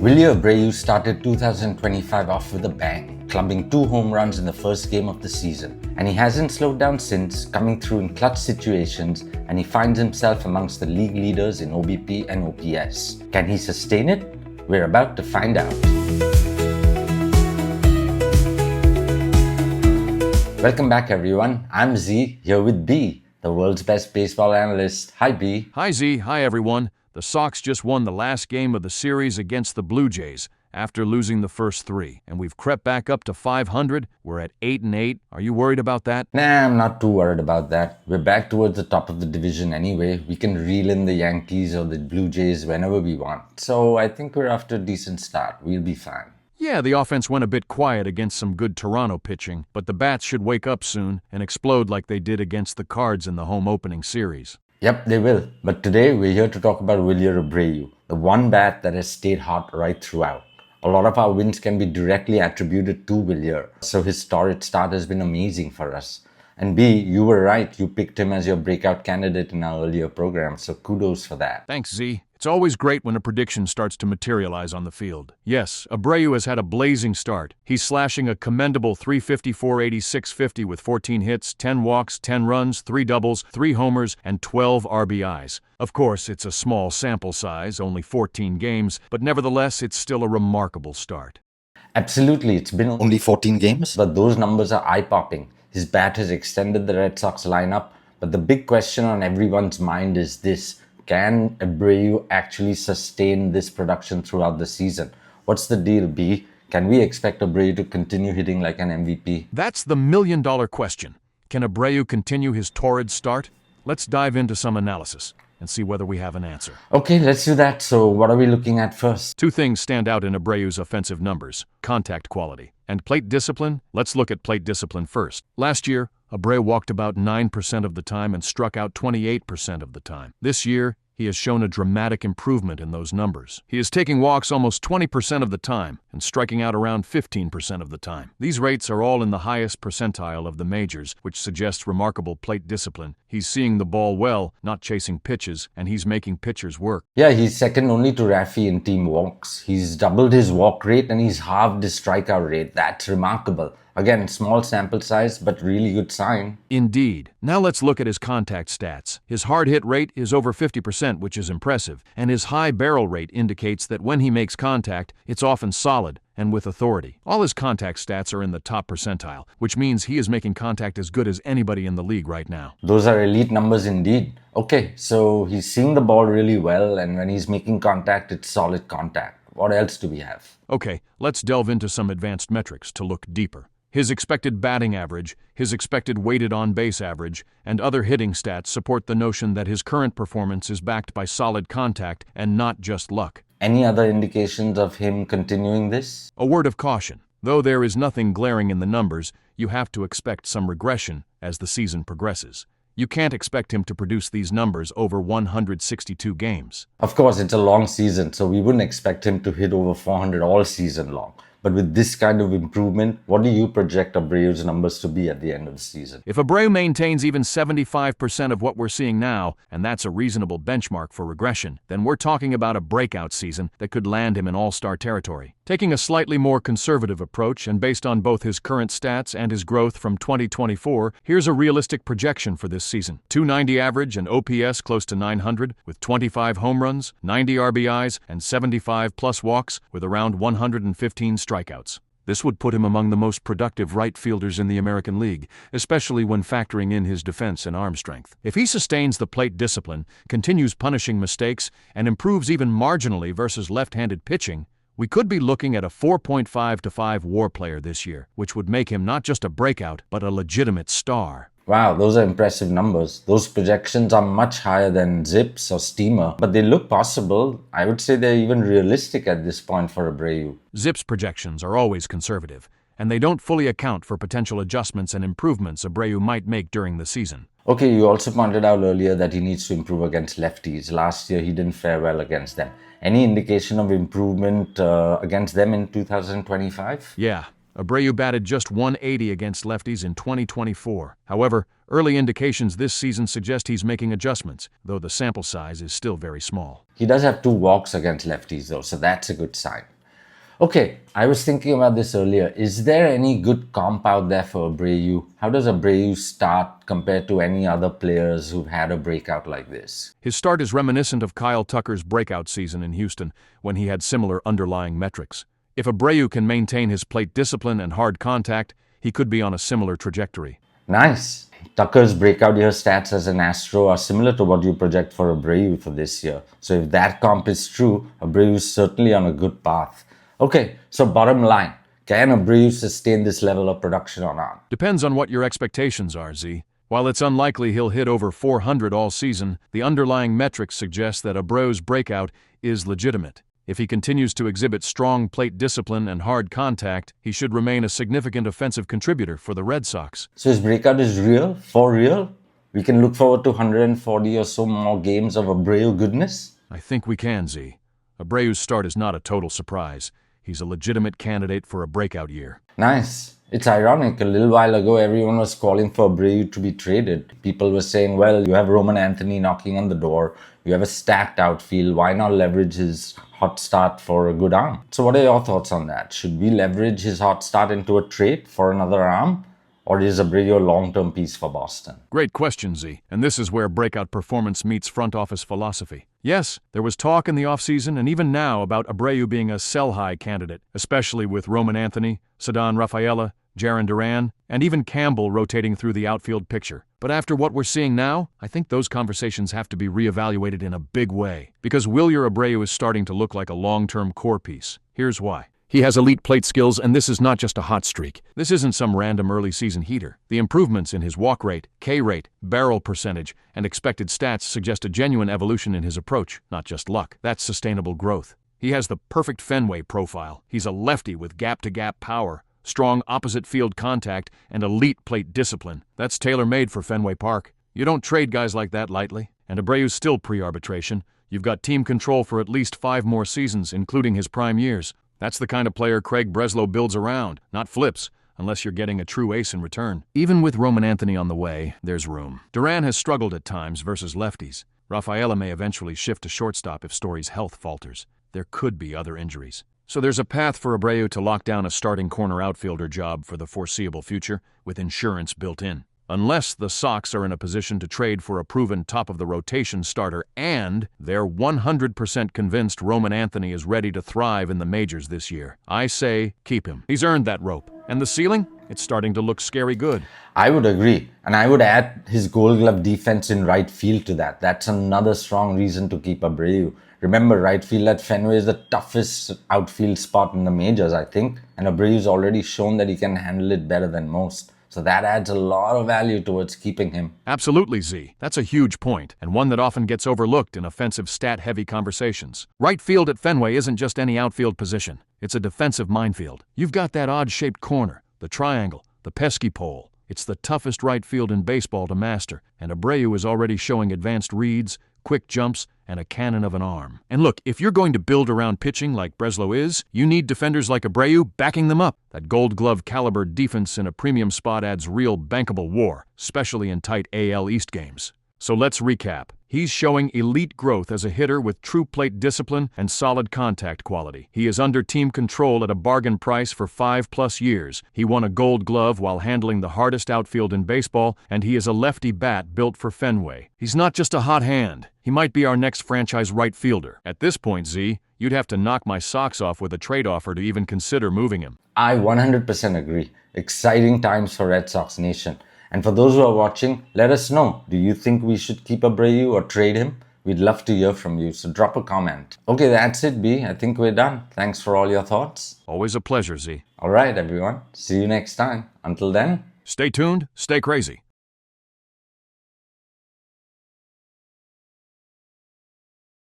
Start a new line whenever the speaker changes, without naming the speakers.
Wilyer Abreu started 2025 off with a bang, clubbing 2 home runs in the first game of the season. And he hasn't slowed down since, coming through in clutch situations, and he finds himself amongst the league leaders in OBP and OPS. Can he sustain it? We're about to find out. Welcome back everyone, I'm Zee, here with B, the world's best baseball analyst. Hi B.
Hi Z, hi everyone. The Sox just won the last game of the series against the Blue Jays after losing the first 3, and we've crept back up to 500. We're at 8-8. Are you worried about that?
Nah, I'm not too worried about that. We're back towards the top of the division anyway. We can reel in the Yankees or the Blue Jays whenever we want. So I think we're off to a decent start. We'll be fine.
Yeah, the offense went a bit quiet against some good Toronto pitching, but the bats should wake up soon and explode like they did against the Cards in the home opening series.
Yep, they will. But today we're here to talk about Wilyer Abreu, the one bat that has stayed hot right throughout. A lot of our wins can be directly attributed to Wilyer, so his torrid start has been amazing for us. And B, you were right, you picked him as your breakout candidate in our earlier program, so kudos for that.
Thanks, Z. It's always great when a prediction starts to materialize on the field. Yes, Abreu has had a blazing start. He's slashing a commendable .354 86 with 14 hits, 10 walks, 10 runs, 3 doubles, 3 homers, and 12 RBIs. Of course, it's a small sample size, only 14 games, but nevertheless, it's still a remarkable start.
Absolutely, it's been only 14 games, but those numbers are eye-popping. His bat has extended the Red Sox lineup, but the big question on everyone's mind is this. Can Abreu actually sustain this production throughout the season? What's the deal, B? Can we expect Abreu to continue hitting like an MVP?
That's the million-dollar question. Can Abreu continue his torrid start? Let's dive into some analysis and see whether we have an answer.
Okay, let's do that. So what are we looking at first?
2 things stand out in Abreu's offensive numbers: contact quality and plate discipline. Let's look at plate discipline first. Last year, Abreu walked about 9% of the time and struck out 28% of the time. This year, he has shown a dramatic improvement in those numbers. He is taking walks almost 20% of the time and striking out around 15% of the time. These rates are all in the highest percentile of the majors, which suggests remarkable plate discipline. He's seeing the ball well, not chasing pitches, and he's making pitchers work.
Yeah, he's second only to Rafi in team walks. He's doubled his walk rate and he's halved his strikeout rate. That's remarkable. Again, small sample size, but really good sign.
Indeed. Now let's look at his contact stats. His hard hit rate is over 50%, which is impressive, and his high barrel rate indicates that when he makes contact, it's often solid and with authority. All his contact stats are in the top percentile, which means he is making contact as good as anybody in the league right now.
Those are elite numbers indeed. Okay, so he's seeing the ball really well, and when he's making contact, it's solid contact. What else do we have?
Okay, let's delve into some advanced metrics to look deeper. His expected batting average, his expected weighted on-base average, and other hitting stats support the notion that his current performance is backed by solid contact and not just luck.
Any other indications of him continuing this?
A word of caution. Though there is nothing glaring in the numbers, you have to expect some regression as the season progresses. You can't expect him to produce these numbers over 162 games.
Of course, it's a long season, so we wouldn't expect him to hit over 400 all season long. But with this kind of improvement, what do you project Abreu's numbers to be at the end of the season?
If Abreu maintains even 75% of what we're seeing now, and that's a reasonable benchmark for regression, then we're talking about a breakout season that could land him in all-star territory. Taking a slightly more conservative approach and based on both his current stats and his growth from 2024, here's a realistic projection for this season. .290 average and OPS close to 900 with 25 home runs, 90 RBIs, and 75-plus walks with around 115 strikeouts. This would put him among the most productive right fielders in the American League, especially when factoring in his defense and arm strength. If he sustains the plate discipline, continues punishing mistakes, and improves even marginally versus left-handed pitching, we could be looking at a 4.5 to 5 WAR player this year, which would make him not just a breakout, but a legitimate star.
Wow, those are impressive numbers. Those projections are much higher than Zips or Steamer, but they look possible. I would say they're even realistic at this point for Abreu.
Zips projections are always conservative, and they don't fully account for potential adjustments and improvements Abreu might make during the season.
Okay, you also pointed out earlier that he needs to improve against lefties. Last year, he didn't fare well against them. Any indication of improvement against them in 2025?
Yeah. Abreu batted just .180 against lefties in 2024. However, early indications this season suggest he's making adjustments, though the sample size is still very small.
He does have 2 walks against lefties though, so that's a good sign. Okay, I was thinking about this earlier. Is there any good comp out there for Abreu? How does Abreu start compared to any other players who've had a breakout like this?
His start is reminiscent of Kyle Tucker's breakout season in Houston, when he had similar underlying metrics. If Abreu can maintain his plate discipline and hard contact, he could be on a similar trajectory.
Nice. Tucker's breakout year stats as an Astro are similar to what you project for Abreu for this year. So if that comp is true, Abreu is certainly on a good path. Okay, so bottom line, can Abreu sustain this level of production or not?
Depends on what your expectations are, Zee. While it's unlikely he'll hit over 400 all season, the underlying metrics suggest that Abreu's breakout is legitimate. If he continues to exhibit strong plate discipline and hard contact, he should remain a significant offensive contributor for the Red Sox.
So his breakout is real? For real? We can look forward to 140 or so more games of Abreu goodness?
I think we can, Zee. Abreu's start is not a total surprise. He's a legitimate candidate for a breakout year.
Nice. It's ironic, a little while ago everyone was calling for Abreu to be traded. People were saying, well, you have Roman Anthony knocking on the door, you have a stacked outfield, why not leverage his hot start for a good arm? So what are your thoughts on that? Should we leverage his hot start into a trade for another arm? Or is Abreu a long-term piece for Boston?
Great question, Zee. And this is where breakout performance meets front office philosophy. Yes, there was talk in the offseason and even now about Abreu being a sell-high candidate, especially with Roman Anthony, Ceddanne Rafaela, Jarren Duran, and even Campbell rotating through the outfield picture. But after what we're seeing now, I think those conversations have to be reevaluated in a big way, because Wilyer Abreu is starting to look like a long-term core piece. Here's why. He has elite plate skills, and this is not just a hot streak. This isn't some random early season heater. The improvements in his walk rate, K rate, barrel percentage, and expected stats suggest a genuine evolution in his approach, not just luck. That's sustainable growth. He has the perfect Fenway profile. He's a lefty with gap-to-gap power, strong opposite field contact, and elite plate discipline. That's tailor-made for Fenway Park. You don't trade guys like that lightly. And Abreu's still pre-arbitration. You've got team control for at least 5 more seasons, including his prime years. That's the kind of player Craig Breslow builds around, not flips, unless you're getting a true ace in return. Even with Roman Anthony on the way, there's room. Duran has struggled at times versus lefties. Rafaela may eventually shift to shortstop if Story's health falters. There could be other injuries. So there's a path for Abreu to lock down a starting corner outfielder job for the foreseeable future, with insurance built in. Unless the Sox are in a position to trade for a proven top-of-the-rotation starter and they're 100% convinced Roman Anthony is ready to thrive in the majors this year, I say keep him. He's earned that rope. And the ceiling? It's starting to look scary good.
I would agree. And I would add his Gold Glove defense in right field to that. That's another strong reason to keep Abreu. Remember, right field at Fenway is the toughest outfield spot in the majors, I think. And Abreu's already shown that he can handle it better than most. So that adds a lot of value towards keeping him.
Absolutely, Zee. That's a huge point, and one that often gets overlooked in offensive stat-heavy conversations. Right field at Fenway isn't just any outfield position. It's a defensive minefield. You've got that odd-shaped corner, the triangle, the pesky pole. It's the toughest right field in baseball to master, and Abreu is already showing advanced reads, quick jumps, and a cannon of an arm. And look, if you're going to build around pitching like Breslow is, you need defenders like Abreu backing them up. That Gold Glove caliber defense in a premium spot adds real bankable war, especially in tight AL East games. So let's recap. He's showing elite growth as a hitter with true plate discipline and solid contact quality. He is under team control at a bargain price for 5+ years. He won a Gold Glove while handling the hardest outfield in baseball, and he is a lefty bat built for Fenway. He's not just a hot hand. He might be our next franchise right fielder. At this point, Zee, you'd have to knock my socks off with a trade offer to even consider moving him.
I 100% agree. Exciting times for Red Sox Nation. And for those who are watching, let us know. Do you think we should keep Abreu or trade him? We'd love to hear from you, so drop a comment. Okay, that's it, B. I think we're done. Thanks for all your thoughts.
Always a pleasure, Zee.
All right, everyone. See you next time. Until then,
stay tuned, stay crazy.